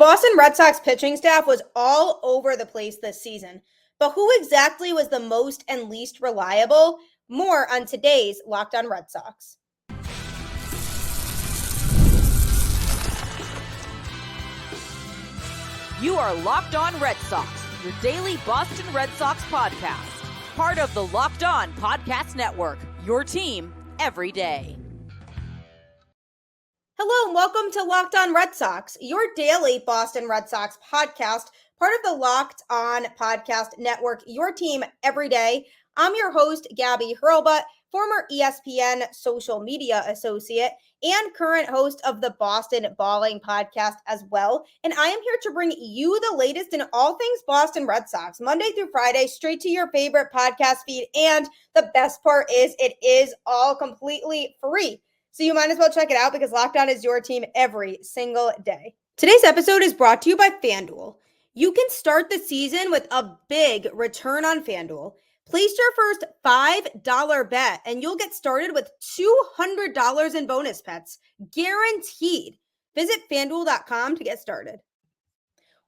Boston Red Sox pitching staff was all over the place this season. But who exactly was the most and least reliable? More on today's Locked On Red Sox. You are Locked On Red Sox, your daily Boston Red Sox podcast. Part of the Locked On Podcast Network, your team every day. Hello and welcome to Locked On Red Sox, your daily Boston Red Sox podcast, part of the Locked On Podcast Network, your team every day. I'm your host, Gabby, former ESPN social media associate and current host of the Boston Balling podcast as well. And I am here to bring you the latest in all things Boston Red Sox, Monday through Friday, straight to your favorite podcast feed. And the best part is it is all completely free. So you might as well check it out because Locked On is your team every single day. Today's episode is brought to you by FanDuel. You can start the season with a big return on FanDuel. Place your first $5 bet and you'll get started with $200 in bonus bets, guaranteed. Visit FanDuel.com to get started.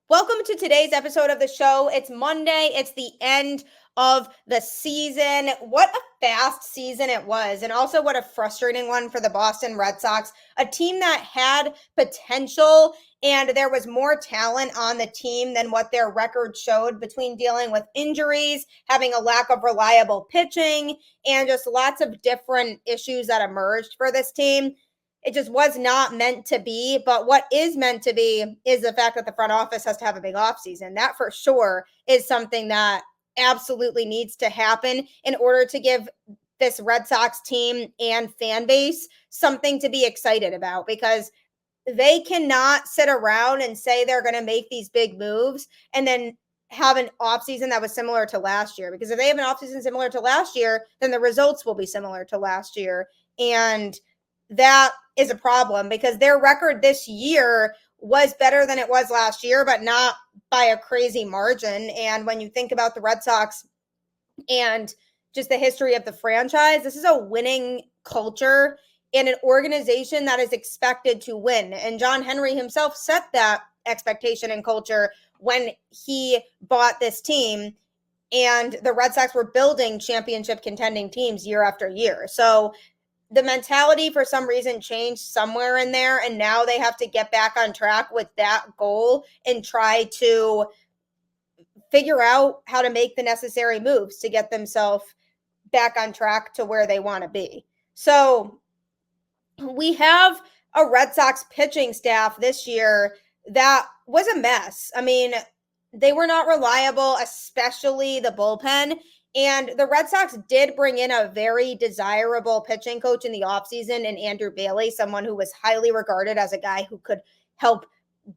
Welcome to today's episode of the show. It's Monday. It's the end of the season. What a fast season it was, and also what a frustrating one for the Boston Red Sox, a team that had potential and there was more talent on the team than what their record showed, between dealing with injuries, having a lack of reliable pitching, and just lots of different issues that emerged for this team. It just was not meant to be. But what is meant to be is the fact that the front office has to have a big offseason. That for sure is something that absolutely needs to happen in order to give this Red Sox team and fan base something to be excited about, because they cannot sit around and say they're going to make these big moves and then have an offseason that was similar to last year. Because if they have an offseason similar to last year, then the results will be similar to last year. And that is a problem because their record this year was better than it was last year, but not by a crazy margin. And when you think about the Red Sox and just the history of the franchise, this is a winning culture and an organization that is expected to win. And John Henry himself set that expectation and culture when he bought this team. And the Red Sox were building championship contending teams year after year. So the mentality for some reason changed somewhere in there, and now they have to get back on track with that goal and try to figure out how to make the necessary moves to get themselves back on track to where they want to be. So we have a Red Sox pitching staff this year that was a mess. I mean, they were not reliable, especially the bullpen. And the Red Sox did bring in a very desirable pitching coach in the offseason in Andrew Bailey, someone who was highly regarded as a guy who could help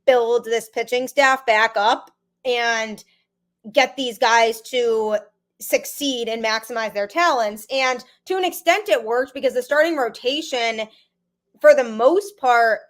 build this pitching staff back up and get these guys to succeed and maximize their talents. And to an extent it worked, because the starting rotation, for the most part,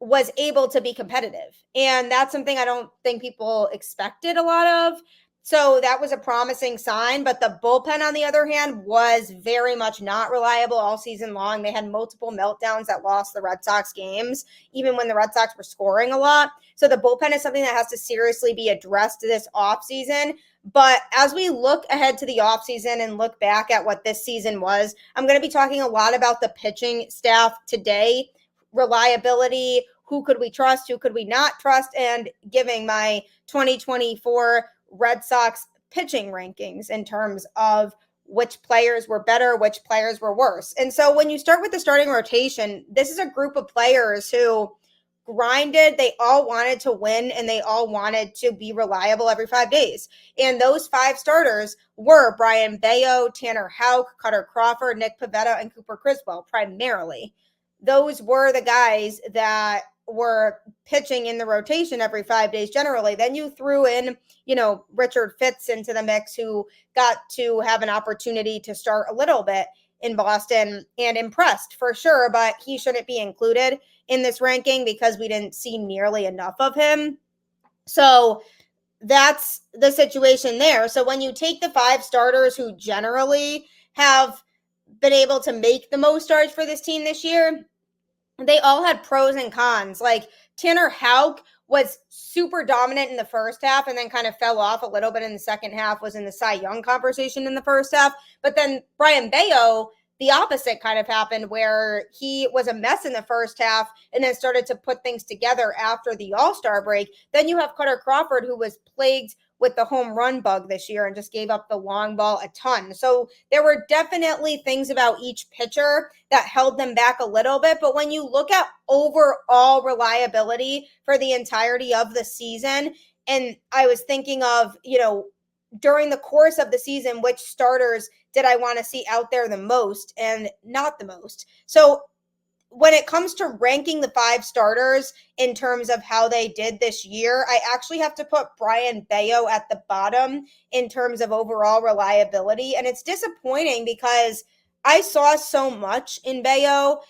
was able to be competitive. And that's something I don't think people expected a lot of. So that was a promising sign. But the bullpen, on the other hand, was very much not reliable all season long. They had multiple meltdowns that lost the Red Sox games, even when the Red Sox were scoring a lot. So the bullpen is something that has to seriously be addressed this offseason. But as we look ahead to the offseason and look back at what this season was, I'm going to be talking a lot about the pitching staff today, reliability, who could we trust, who could we not trust, and giving my 2024 Red Sox pitching rankings in terms of which players were better, which players were worse. And so when you start with the starting rotation, this is a group of players who grinded. They all wanted to win, and they all wanted to be reliable every 5 days. And those 5 starters were Brayan Bello, Tanner Houck, Cutter Crawford, Nick Pivetta, and Cooper Criswell primarily. Those were the guys that were pitching in the rotation every 5 days generally. Then you threw in, Richard Fitz into the mix, who got to have an opportunity to start a little bit in Boston and impressed for sure, but he shouldn't be included in this ranking because we didn't see nearly enough of him. So that's the situation there. So when you take the 5 starters who generally have been able to make the most starts for this team this year, they all had pros and cons. Like Tanner Houck was super dominant in the first half and then kind of fell off a little bit in the second half, was in the Cy Young conversation in the first half. But then Brayan Bello, the opposite kind of happened, where he was a mess in the first half and then started to put things together after the All-Star break. Then you have Kutter Crawford, who was plagued with the home run bug this year and just gave up the long ball a ton. So there were definitely things about each pitcher that held them back a little bit. But when you look at overall reliability for the entirety of the season, and I was thinking of, during the course of the season, which starters did I want to see out there the most and not the most? So when it comes to ranking the 5 starters in terms of how they did this year, I actually have to put Brayan Bello at the bottom in terms of overall reliability. And it's disappointing because I saw so much in Bello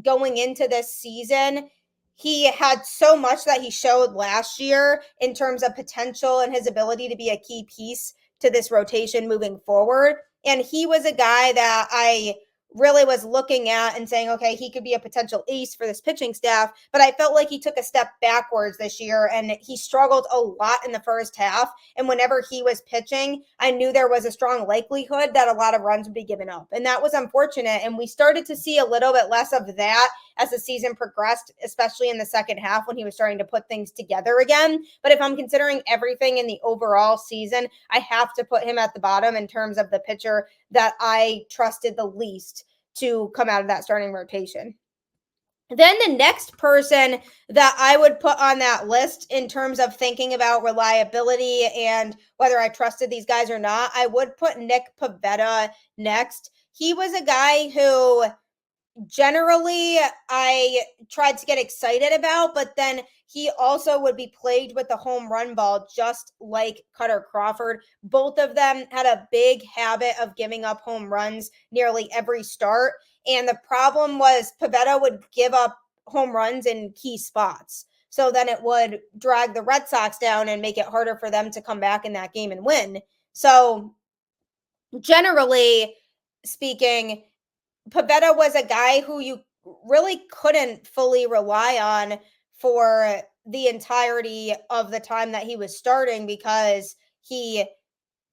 going into this season. He had so much that he showed last year in terms of potential and his ability to be a key piece to this rotation moving forward. And he was a guy that I really was looking at and saying, okay, he could be a potential ace for this pitching staff. But I felt like he took a step backwards this year and he struggled a lot in the first half. And whenever he was pitching, I knew there was a strong likelihood that a lot of runs would be given up. And that was unfortunate. And we started to see a little bit less of that as the season progressed, especially in the second half when he was starting to put things together again. But if I'm considering everything in the overall season, I have to put him at the bottom in terms of the pitcher that I trusted the least to come out of that starting rotation. Then the next person that I would put on that list in terms of thinking about reliability and whether I trusted these guys or not, I would put Nick Pivetta next. He was a guy who generally I tried to get excited about, but then he also would be plagued with the home run ball, just like Kutter Crawford. Both of them had a big habit of giving up home runs nearly every start. And the problem was Pivetta would give up home runs in key spots. So then it would drag the Red Sox down and make it harder for them to come back in that game and win. So generally speaking, Pivetta was a guy who you really couldn't fully rely on for the entirety of the time that he was starting because he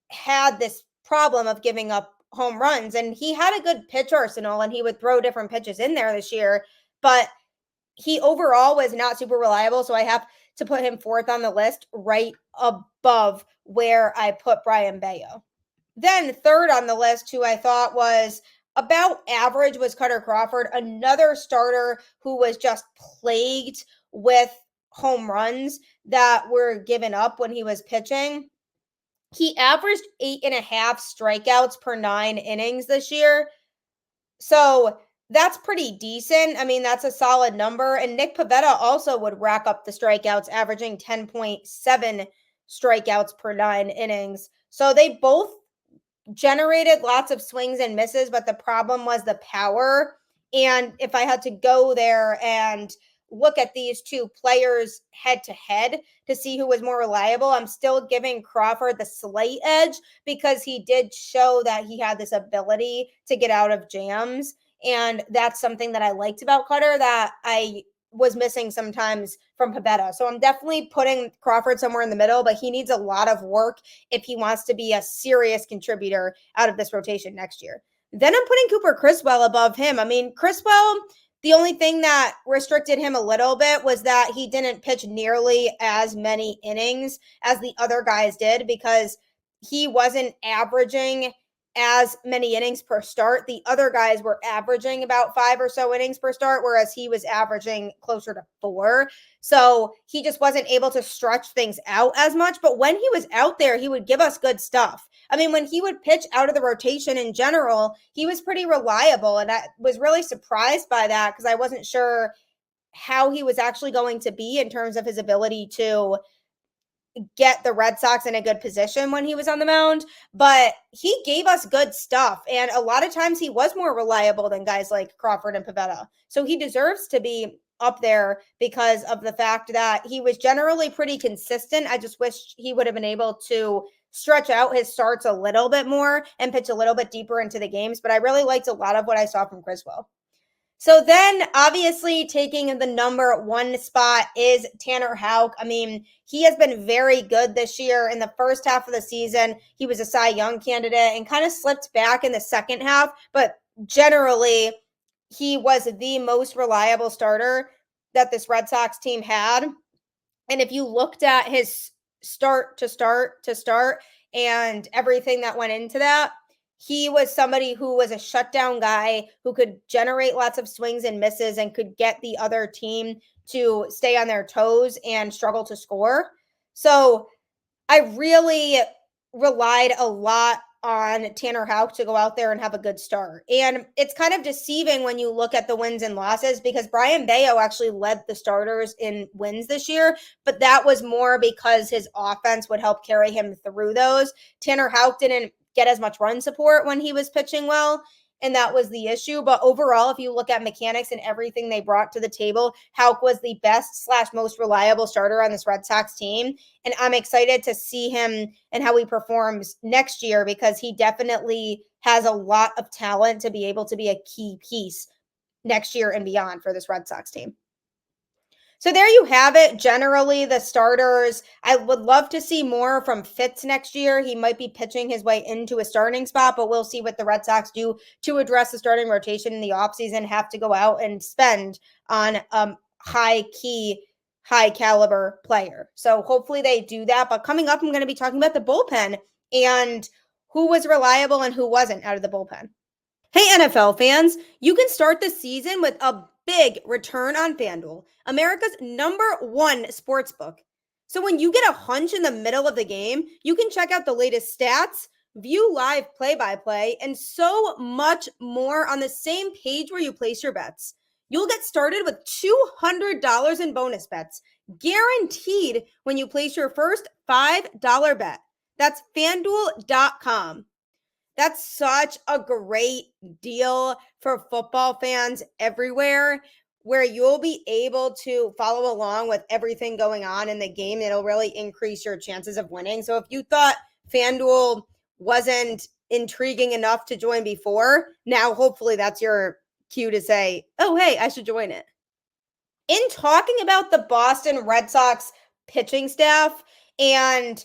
had this problem of giving up home runs. And he had a good pitch arsenal and he would throw different pitches in there this year, but he overall was not super reliable. So I have to put him 4th on the list, right above where I put Brayan Bello. Then 3rd on the list, who I thought was about average, was Kutter Crawford, another starter who was just plagued with home runs that were given up when he was pitching. He averaged 8.5 strikeouts per 9 innings this year. So that's pretty decent. I mean, that's a solid number. And Nick Pivetta also would rack up the strikeouts, averaging 10.7 strikeouts per 9 innings. So they both generated lots of swings and misses, but the problem was the power. And if I had to go there and look at these two players head to head to see who was more reliable, I'm still giving Crawford the slight edge because he did show that he had this ability to get out of jams. And that's something that I liked about Kutter that I was missing sometimes from Pivetta. So I'm definitely putting Crawford somewhere in the middle, but he needs a lot of work if he wants to be a serious contributor out of this rotation next year. Then I'm putting Cooper Criswell above him. I mean, Criswell, the only thing that restricted him a little bit was that he didn't pitch nearly as many innings as the other guys did because he wasn't averaging as many innings per start. The other guys were averaging about 5 or so innings per start, whereas he was averaging closer to 4. So he just wasn't able to stretch things out as much. But when he was out there, he would give us good stuff. I mean, when he would pitch out of the rotation in general, he was pretty reliable. And I was really surprised by that because I wasn't sure how he was actually going to be in terms of his ability to get the Red Sox in a good position when he was on the mound, but he gave us good stuff. And a lot of times he was more reliable than guys like Crawford and Pivetta. So he deserves to be up there because of the fact that he was generally pretty consistent. I just wish he would have been able to stretch out his starts a little bit more and pitch a little bit deeper into the games. But I really liked a lot of what I saw from Criswell. So then, obviously, taking the number 1 spot is Tanner Houck. I mean, he has been very good this year. In the first half of the season, he was a Cy Young candidate and kind of slipped back in the second half. But generally, he was the most reliable starter that this Red Sox team had. And if you looked at his start to start and everything that went into that, he was somebody who was a shutdown guy who could generate lots of swings and misses and could get the other team to stay on their toes and struggle to score. So I really relied a lot on Tanner Houck to go out there and have a good start. And it's kind of deceiving when you look at the wins and losses because Brayan Bello actually led the starters in wins this year, but that was more because his offense would help carry him through those. Tanner Houck didn't get as much run support when he was pitching well, and that was the issue. But overall, if you look at mechanics and everything they brought to the table, Houck was the best / most reliable starter on this Red Sox team. And I'm excited to see him and how he performs next year because he definitely has a lot of talent to be able to be a key piece next year and beyond for this Red Sox team. So there you have it. Generally, the starters, I would love to see more from Fitz next year. He might be pitching his way into a starting spot, but we'll see what the Red Sox do to address the starting rotation in the offseason, have to go out and spend on high caliber player. So hopefully they do that. But coming up, I'm going to be talking about the bullpen and who was reliable and who wasn't out of the bullpen. Hey, NFL fans, you can start the season with a big return on FanDuel, America's #1 sportsbook. So when you get a hunch in the middle of the game, you can check out the latest stats, view live play-by-play, and so much more on the same page where you place your bets. You'll get started with $200 in bonus bets, guaranteed when you place your first $5 bet. That's FanDuel.com. That's such a great deal for football fans everywhere where you'll be able to follow along with everything going on in the game. It'll really increase your chances of winning. So if you thought FanDuel wasn't intriguing enough to join before, now hopefully that's your cue to say, oh, hey, I should join it. In talking about the Boston Red Sox pitching staff and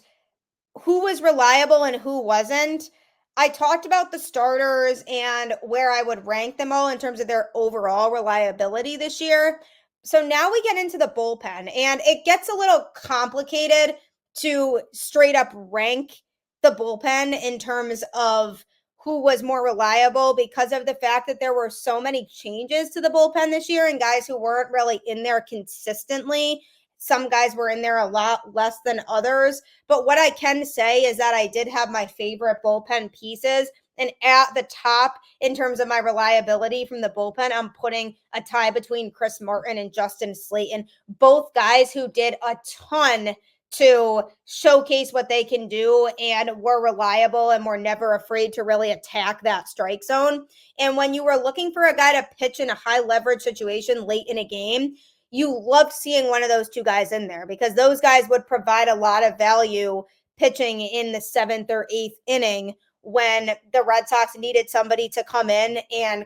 who was reliable and who wasn't, I talked about the starters and where I would rank them all in terms of their overall reliability this year. So now we get into the bullpen, and it gets a little complicated to straight up rank the bullpen in terms of who was more reliable because of the fact that there were so many changes to the bullpen this year and guys who weren't really in there consistently. Some guys were in there a lot less than others. But what I can say is that I did have my favorite bullpen pieces. And at the top, in terms of my reliability from the bullpen, I'm putting a tie between Chris Martin and Justin Slaten, both guys who did a ton to showcase what they can do and were reliable and were never afraid to really attack that strike zone. And when you were looking for a guy to pitch in a high leverage situation late in a game, you loved seeing one of those two guys in there because those guys would provide a lot of value pitching in the 7th or 8th inning when the Red Sox needed somebody to come in and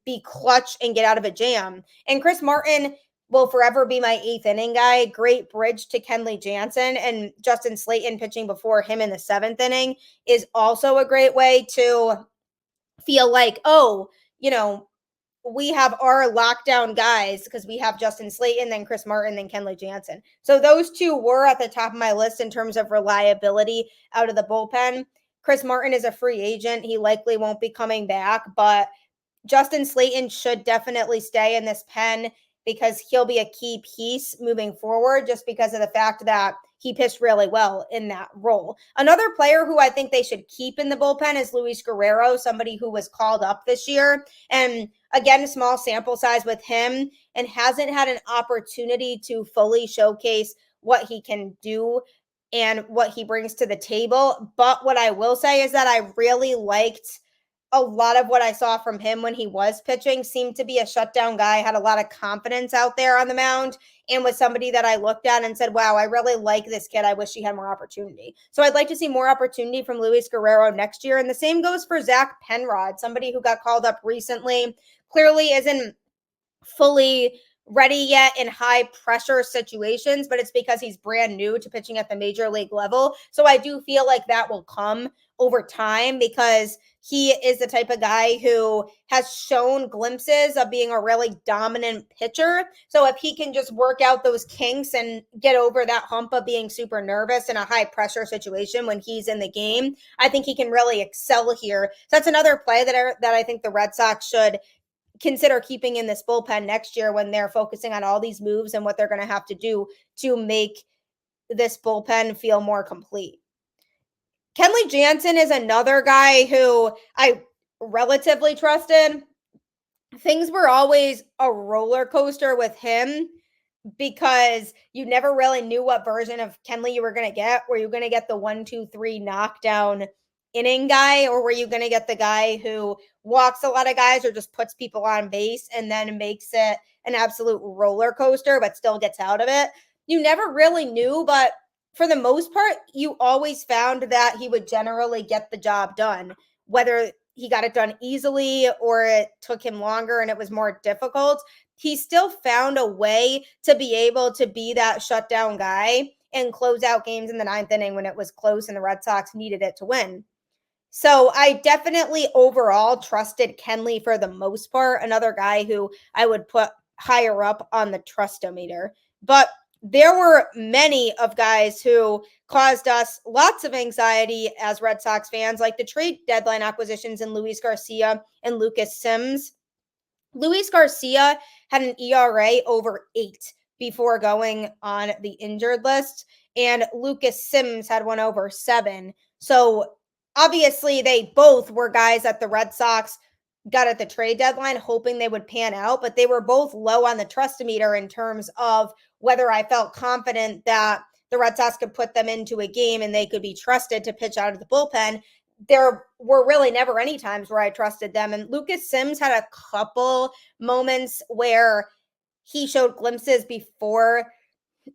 be clutch and get out of a jam. And Chris Martin will forever be my 8th inning guy. Great bridge to Kenley Jansen, and Justin Slaten pitching before him in the 7th inning is also a great way to feel like, oh, we have our lockdown guys because we have Justin Slaten, then Chris Martin, then Kenley Jansen. So those two were at the top of my list in terms of reliability out of the bullpen. Chris Martin is a free agent. He likely won't be coming back, but Justin Slaten should definitely stay in this pen because he'll be a key piece moving forward just because of the fact that he pitched really well in that role. Another player who I think they should keep in the bullpen is Luis Guerrero, somebody who was called up this year. And again, a small sample size with him and hasn't had an opportunity to fully showcase what he can do and what he brings to the table. But what I will say is that I really liked a lot of what I saw from him when he was pitching. Seemed to be a shutdown guy, had a lot of confidence out there on the mound, and was somebody that I looked at and said, wow, I really like this kid. I wish he had more opportunity. So I'd like to see more opportunity from Luis Guerrero next year. And the same goes for Zach Penrod, somebody who got called up recently. Clearly isn't fully ready yet in high pressure situations, but it's because he's brand new to pitching at the major league level. So I do feel like that will come over time because he is the type of guy who has shown glimpses of being a really dominant pitcher. So if he can just work out those kinks and get over that hump of being super nervous in a high pressure situation when he's in the game, I think he can really excel here. So that's another play that I think the Red Sox should consider keeping in this bullpen next year when they're focusing on all these moves and what they're going to have to do to make this bullpen feel more complete. Kenley Jansen is another guy who I relatively trusted. Things were always a roller coaster with him because you never really knew what version of Kenley you were going to get. Were you going to get the 1-2-3 knockdown inning guy, or were you going to get the guy who walks a lot of guys or just puts people on base and then makes it an absolute roller coaster but still gets out of it? You never really knew, but for the most part, you always found that he would generally get the job done, whether he got it done easily or it took him longer and it was more difficult. He still found a way to be able to be that shutdown guy and close out games in the ninth inning when it was close and the Red Sox needed it to win. So I definitely overall trusted Kenley for the most part, another guy who I would put higher up on the trustometer. But there were many of guys who caused us lots of anxiety as Red Sox fans, like the trade deadline acquisitions in Luis Garcia and Lucas Sims. Luis Garcia had an ERA over 8 before going on the injured list, and Lucas Sims had one over 7. So obviously, they both were guys that the Red Sox got at the trade deadline hoping they would pan out, but they were both low on the trustometer in terms of whether I felt confident that the Red Sox could put them into a game and they could be trusted to pitch out of the bullpen. There were really never any times where I trusted them. And Lucas Sims had a couple moments where he showed glimpses before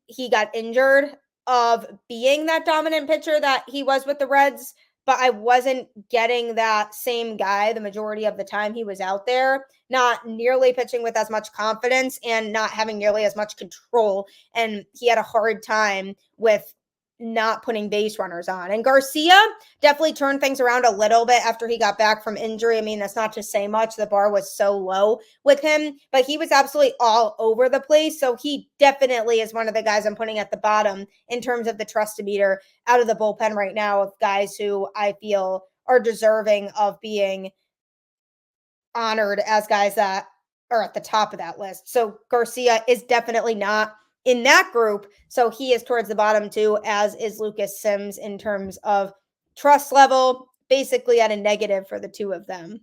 he got injured of being that dominant pitcher that he was with the Reds, but I wasn't getting that same guy the majority of the time he was out there, not nearly pitching with as much confidence and not having nearly as much control. And he had a hard time with not putting base runners on. And Garcia definitely turned things around a little bit after he got back from injury. I mean, that's not to say much. The bar was so low with him, but he was absolutely all over the place. So he definitely is one of the guys I'm putting at the bottom in terms of the trustometer out of the bullpen right now of guys who I feel are deserving of being honored as guys that are at the top of that list. So Garcia is definitely not in that group. So he is towards the bottom too, as is Lucas Sims in terms of trust level, basically at a negative for the two of them.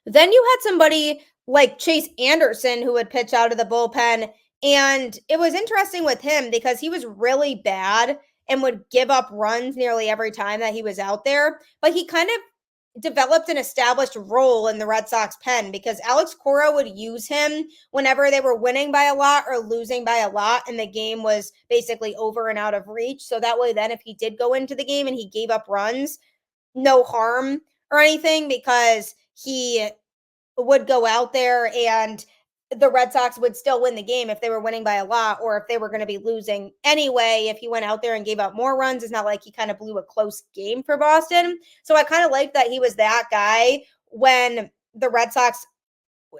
Then you had somebody like Chase Anderson who would pitch out of the bullpen. And it was interesting with him because he was really bad and would give up runs nearly every time that he was out there. But he kind of developed an established role in the Red Sox pen because Alex Cora would use him whenever they were winning by a lot or losing by a lot and the game was basically over and out of reach. So that way then if he did go into the game and he gave up runs, no harm or anything because he would go out there and the Red Sox would still win the game if they were winning by a lot or if they were going to be losing anyway. If he went out there and gave up more runs, it's not like he kind of blew a close game for Boston. So I kind of liked that he was that guy when the Red Sox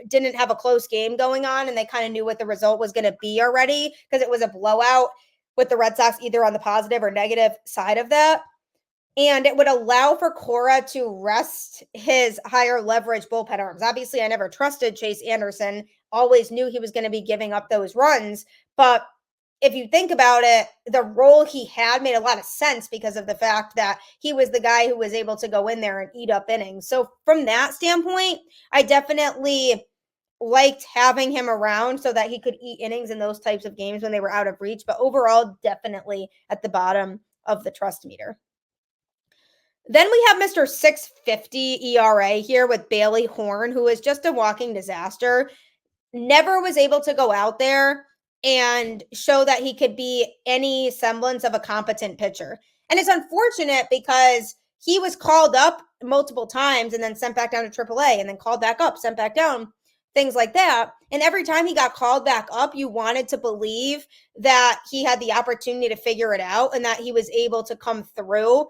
didn't have a close game going on and they kind of knew what the result was going to be already because it was a blowout with the Red Sox either on the positive or negative side of that. And it would allow for Cora to rest his higher leverage bullpen arms. Obviously, I never trusted Chase Anderson, always knew he was going to be giving up those runs. But if you think about it, the role he had made a lot of sense because of the fact that he was the guy who was able to go in there and eat up innings. So from that standpoint, I definitely liked having him around so that he could eat innings in those types of games when they were out of reach. But overall, definitely at the bottom of the trust meter. Then we have Mr. 650 ERA here with Bailey Horn, who is just a walking disaster. Never was able to go out there and show that he could be any semblance of a competent pitcher. And it's unfortunate because he was called up multiple times and then sent back down to AAA and then called back up, sent back down. things like that. And every time he got called back up, you wanted to believe that he had the opportunity to figure it out and that he was able to come through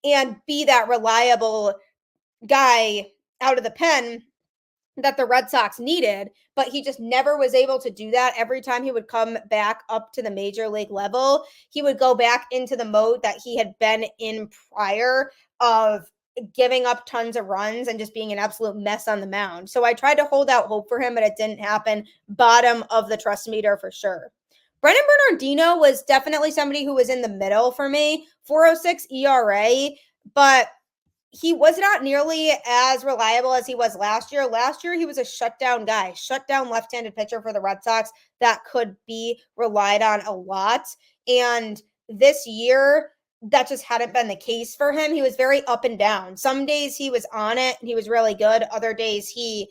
and be that reliable guy out of the pen that the Red Sox needed, but he just never was able to do that. Every time he would come back up to the major league level, he would go back into the mode that he had been in prior of giving up tons of runs and just being an absolute mess on the mound. So I tried to hold out hope for him, but it didn't happen. Bottom of the trust meter for sure. Brendan Bernardino was definitely somebody who was in the middle for me. 4.06 ERA, but he was not nearly as reliable as he was last year. Last year, he was a shutdown guy, shutdown left-handed pitcher for the Red Sox that could be relied on a lot. And this year, that just hadn't been the case for him. He was very up and down. Some days he was on it and he was really good. Other days he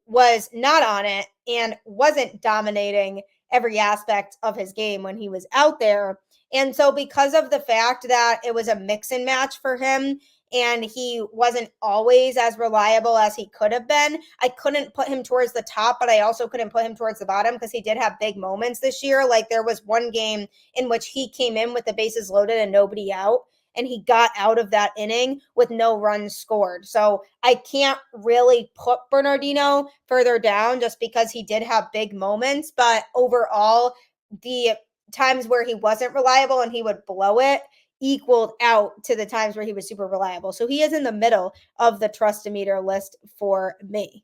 was not on it and wasn't dominating every aspect of his game when he was out there. And so because of the fact that it was a mix and match for him and he wasn't always as reliable as he could have been, I couldn't put him towards the top, but I also couldn't put him towards the bottom because he did have big moments this year. Like there was one game in which he came in with the bases loaded and nobody out, and he got out of that inning with no runs scored. So I can't really put Bernardino further down just because he did have big moments. But overall, the times where he wasn't reliable and he would blow it equaled out to the times where he was super reliable. So he is in the middle of the trust-o-meter list for me.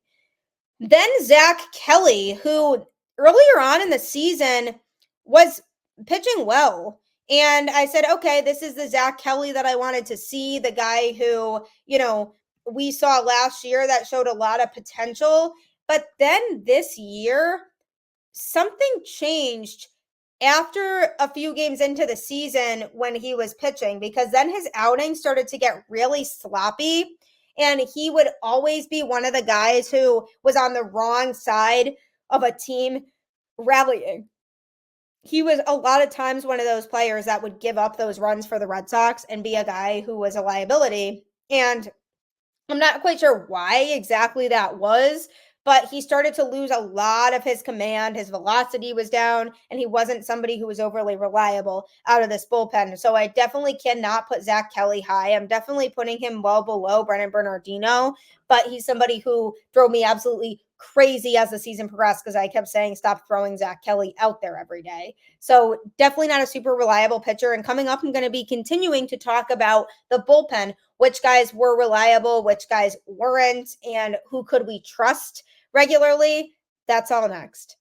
Then Zach Kelly, who earlier on in the season was pitching well. And I said, okay, this is the Zach Kelly that I wanted to see, the guy who, we saw last year that showed a lot of potential. But then this year, something changed after a few games into the season when he was pitching, because then his outing started to get really sloppy. And he would always be one of the guys who was on the wrong side of a team rallying. He was a lot of times one of those players that would give up those runs for the Red Sox and be a guy who was a liability. And I'm not quite sure why exactly that was, but he started to lose a lot of his command. His velocity was down, and he wasn't somebody who was overly reliable out of this bullpen. So I definitely cannot put Zach Kelly high. I'm definitely putting him well below Brendan Bernardino, but he's somebody who drove me absolutely crazy as the season progressed because I kept saying, stop throwing Zach Kelly out there every day. So definitely not a super reliable pitcher. And coming up, I'm going to be continuing to talk about the bullpen, which guys were reliable, which guys weren't, and who could we trust regularly. That's all next.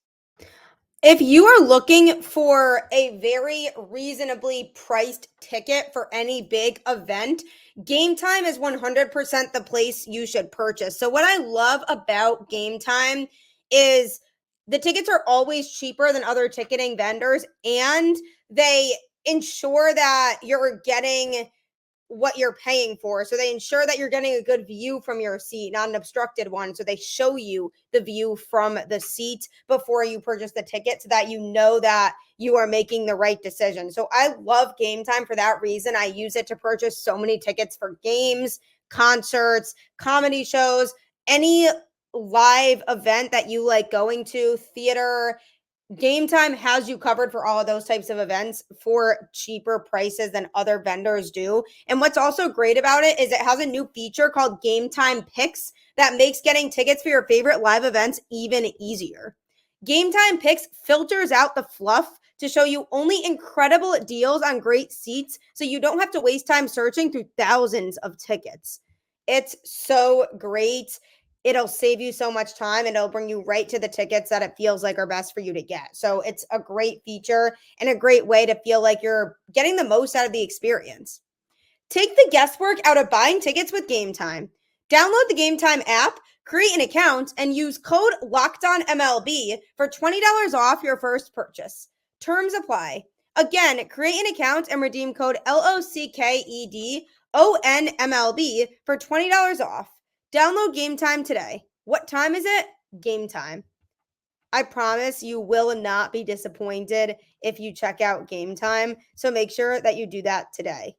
If you are looking for a very reasonably priced ticket for any big event, Game Time is 100% the place you should purchase. So what I love about Game Time is the tickets are always cheaper than other ticketing vendors, and they ensure that you're getting what you're paying for. So they ensure that you're getting a good view from your seat, not an obstructed one. So they show you the view from the seat before you purchase the ticket so that you know that you are making the right decision. So I love Game Time for that reason. I use it to purchase so many tickets for games, concerts, comedy shows, any live event that you like going to, theater. Game Time has you covered for all of those types of events for cheaper prices than other vendors do. And what's also great about it is it has a new feature called Game Time Picks that makes getting tickets for your favorite live events even easier. Game Time Picks filters out the fluff to show you only incredible deals on great seats so you don't have to waste time searching through thousands of tickets. It's so great. It'll save you so much time and it'll bring you right to the tickets that it feels like are best for you to get. So it's a great feature and a great way to feel like you're getting the most out of the experience. Take the guesswork out of buying tickets with Game Time. Download the Game Time app, create an account, and use code LOCKEDONMLB for $20 off your first purchase. Terms apply. Again, create an account and redeem code LOCKEDONMLB for $20 off. Download Game Time today. What time is it? Game Time. I promise you will not be disappointed if you check out Game Time. So make sure that you do that today.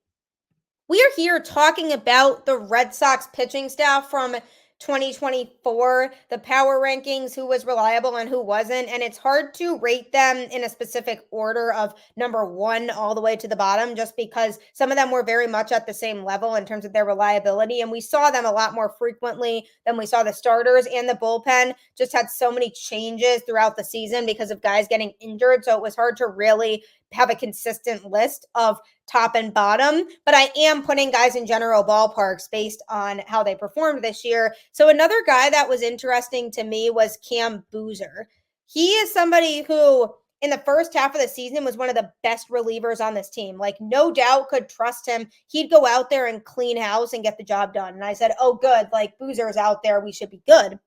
We are here talking about the Red Sox pitching staff from 2024, the power rankings, who was reliable and who wasn't. And it's hard to rate them in a specific order of number one all the way to the bottom, just because some of them were very much at the same level in terms of their reliability. And we saw them a lot more frequently than we saw the starters, and the bullpen just had so many changes throughout the season because of guys getting injured. So it was hard to really have a consistent list of top and bottom, but I am putting guys in general ballparks based on how they performed this year. So another guy that was interesting to me was Cam Boozer. He is somebody who in the first half of the season was one of the best relievers on this team. Like, no doubt could trust him. He'd go out there and clean house and get the job done. And I said, oh, good, like Boozer's out there, we should be good.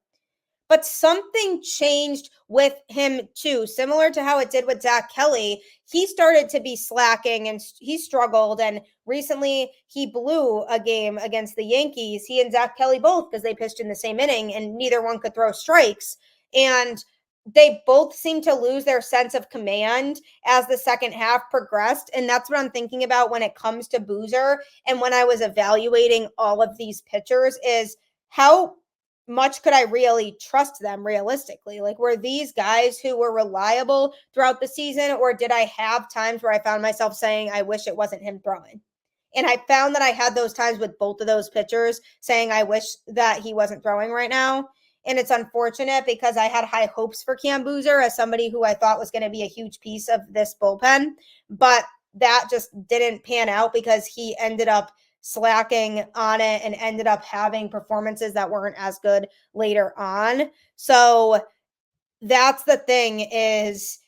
But something changed with him too, similar to how it did with Zach Kelly. He started to be slacking and he struggled. And recently he blew a game against the Yankees. He and Zach Kelly both, because they pitched in the same inning and neither one could throw strikes. And they both seemed to lose their sense of command as the second half progressed. And that's what I'm thinking about when it comes to Boozer. And when I was evaluating all of these pitchers, is how much could I really trust them realistically? Like, were these guys who were reliable throughout the season, or did I have times where I found myself saying, I wish it wasn't him throwing? And I found that I had those times with both of those pitchers saying, I wish that he wasn't throwing right now. And it's unfortunate because I had high hopes for Cam Boozer as somebody who I thought was going to be a huge piece of this bullpen. But that just didn't pan out because he ended up slacking on it and ended up having performances that weren't as good later on. So that's the thing, is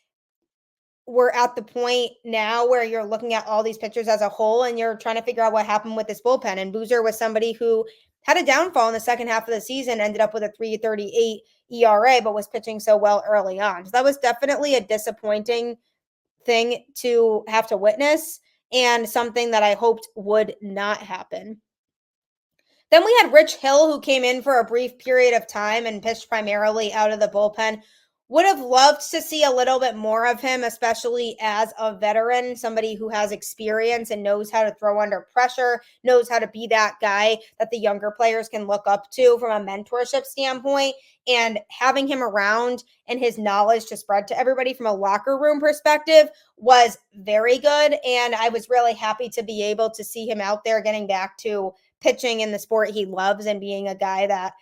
we're at the point now where you're looking at all these pitchers as a whole and you're trying to figure out what happened with this bullpen. And Boozer was somebody who had a downfall in the second half of the season, ended up with a 3.38 ERA, but was pitching so well early on. So that was definitely a disappointing thing to have to witness, and something that I hoped would not happen. Then we had Rich Hill, who came in for a brief period of time and pitched primarily out of the bullpen. Would have loved to see a little bit more of him, especially as a veteran, somebody who has experience and knows how to throw under pressure, knows how to be that guy that the younger players can look up to from a mentorship standpoint. And having him around and his knowledge to spread to everybody from a locker room perspective was very good. And I was really happy to be able to see him out there getting back to pitching in the sport he loves and being a guy that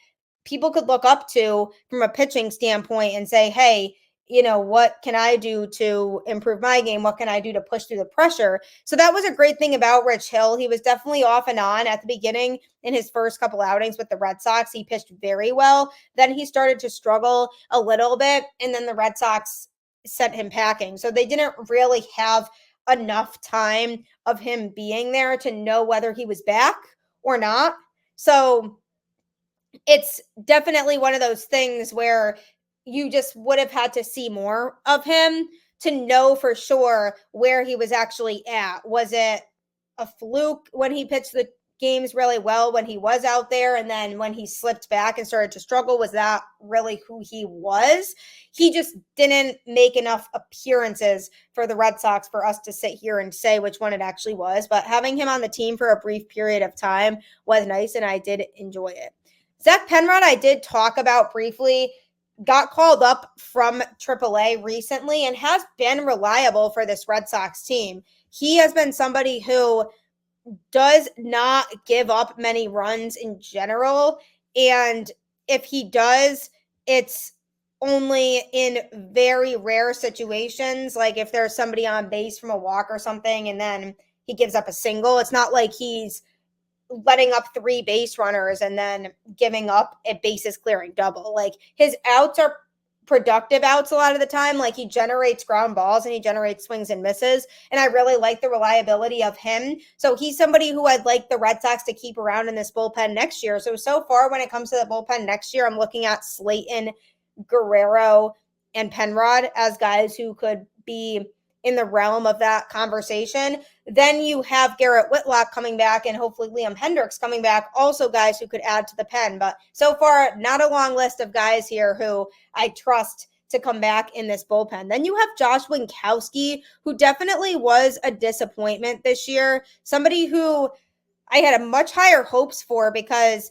people could look up to from a pitching standpoint and say, hey, you know, what can I do to improve my game? What can I do to push through the pressure? So that was a great thing about Rich Hill. He was definitely off and on at the beginning in his first couple outings with the Red Sox. He pitched very well. Then he started to struggle a little bit, and then the Red Sox sent him packing. So they didn't really have enough time of him being there to know whether he was back or not. So it's definitely one of those things where you just would have had to see more of him to know for sure where he was actually at. Was it a fluke when he pitched the games really well when he was out there, and then when he slipped back and started to struggle, was that really who he was? He just didn't make enough appearances for the Red Sox for us to sit here and say which one it actually was. But having him on the team for a brief period of time was nice, and I did enjoy it. Zach Penrod, I did talk about briefly, got called up from AAA recently and has been reliable for this Red Sox team. He has been somebody who does not give up many runs in general. And if he does, it's only in very rare situations. Like if there's somebody on base from a walk or something and then he gives up a single. It's not like he's letting up 3 base runners and then giving up a bases clearing double. Like his outs are productive outs a lot of the time. Like he generates ground balls and he generates swings and misses. And I really like the reliability of him. So he's somebody who I'd like the Red Sox to keep around in this bullpen next year. So far when it comes to the bullpen next year, I'm looking at Slaten, Guerrero, and Penrod as guys who could be in the realm of that conversation. Then you have Garrett Whitlock coming back and hopefully Liam Hendriks coming back, also guys who could add to the pen. But so far, not a long list of guys here who I trust to come back in this bullpen. Then you have Josh Winkowski, who definitely was a disappointment this year. Somebody who I had a much higher hopes for because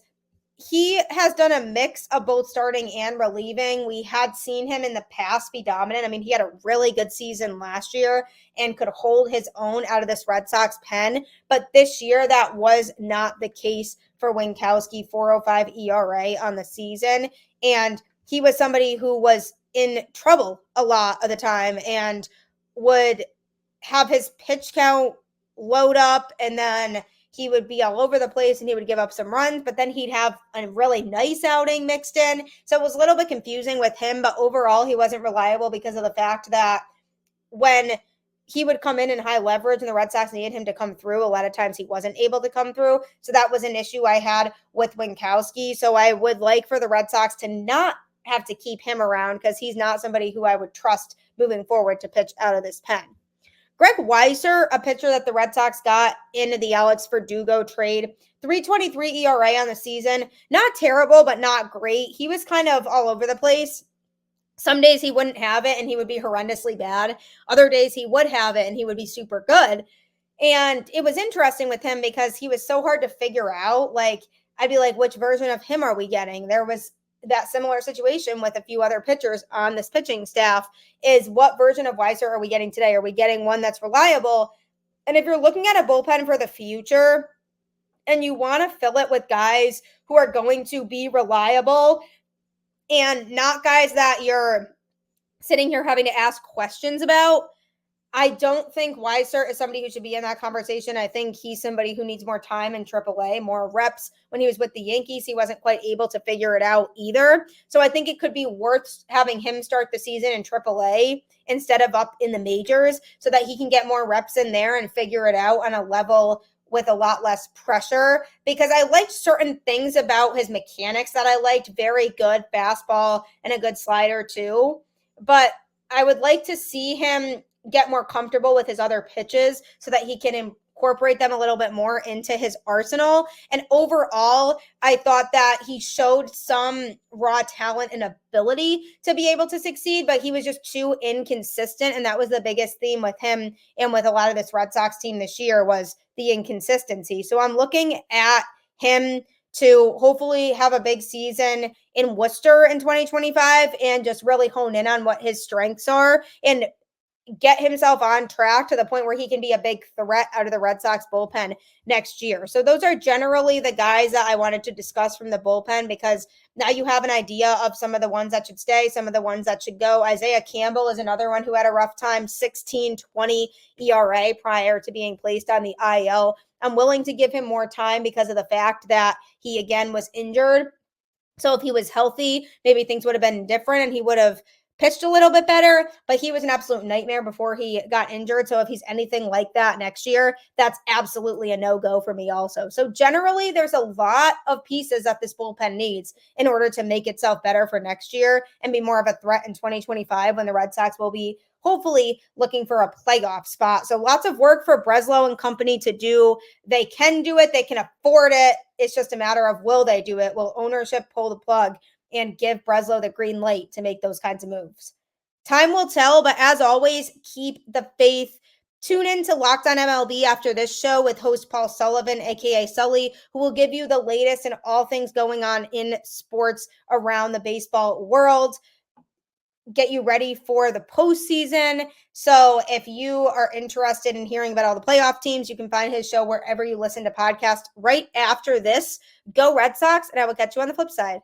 he has done a mix of both starting and relieving. We had seen him in the past be dominant. I mean, he had a really good season last year and could hold his own out of this Red Sox pen. But this year, that was not the case for Winkowski. 4.05 ERA on the season. And he was somebody who was in trouble a lot of the time and would have his pitch count load up, and then he would be all over the place and he would give up some runs, but then he'd have a really nice outing mixed in. So it was a little bit confusing with him, but overall he wasn't reliable because of the fact that when he would come in high leverage and the Red Sox needed him to come through, a lot of times he wasn't able to come through. So that was an issue I had with Winkowski. So I would like for the Red Sox to not have to keep him around because he's not somebody who I would trust moving forward to pitch out of this pen. Greg Weiser, a pitcher that the Red Sox got into the Alex Verdugo trade, 3.23 ERA on the season. Not terrible, but not great. He was kind of all over the place. Some days he wouldn't have it and he would be horrendously bad. Other days he would have it and he would be super good. And it was interesting with him because he was so hard to figure out. Like, I'd be like, which version of him are we getting? There was that similar situation with a few other pitchers on this pitching staff, is what version of Weiser are we getting today? Are we getting one that's reliable? And if you're looking at a bullpen for the future and you want to fill it with guys who are going to be reliable and not guys that you're sitting here having to ask questions about, I don't think Weiser is somebody who should be in that conversation. I think he's somebody who needs more time in AAA, more reps. When he was with the Yankees, he wasn't quite able to figure it out either. So I think it could be worth having him start the season in AAA instead of up in the majors so that he can get more reps in there and figure it out on a level with a lot less pressure, because I liked certain things about his mechanics that I liked. Very good fastball and a good slider too. But I would like to see him get more comfortable with his other pitches so that he can incorporate them a little bit more into his arsenal. And overall, I thought that he showed some raw talent and ability to be able to succeed, but he was just too inconsistent. And that was the biggest theme with him and with a lot of this Red Sox team this year, was the inconsistency. So I'm looking at him to hopefully have a big season in Worcester in 2025 and just really hone in on what his strengths are and get himself on track to the point where he can be a big threat out of the Red Sox bullpen next year. So those are generally the guys that I wanted to discuss from the bullpen, because now you have an idea of some of the ones that should stay, some of the ones that should go. Isaiah Campbell is another one who had a rough time, 16.20 ERA prior to being placed on the IL. I'm willing to give him more time because of the fact that he, again, was injured. So if he was healthy, maybe things would have been different and he would have pitched a little bit better, but he was an absolute nightmare before he got injured. So if he's anything like that next year, that's absolutely a no-go for me also. So generally, there's a lot of pieces that this bullpen needs in order to make itself better for next year and be more of a threat in 2025 when the Red Sox will be hopefully looking for a playoff spot. So lots of work for Breslow and company to do. They can do it. They can afford it. It's just a matter of, will they do it? Will ownership pull the plug and give Breslow the green light to make those kinds of moves? Time will tell, but as always, keep the faith. Tune in to Locked On MLB after this show with host Paul Sullivan, aka Sully, who will give you the latest in all things going on in sports around the baseball world. Get you ready for the postseason. So if you are interested in hearing about all the playoff teams, you can find his show wherever you listen to podcasts right after this. Go Red Sox, and I will catch you on the flip side.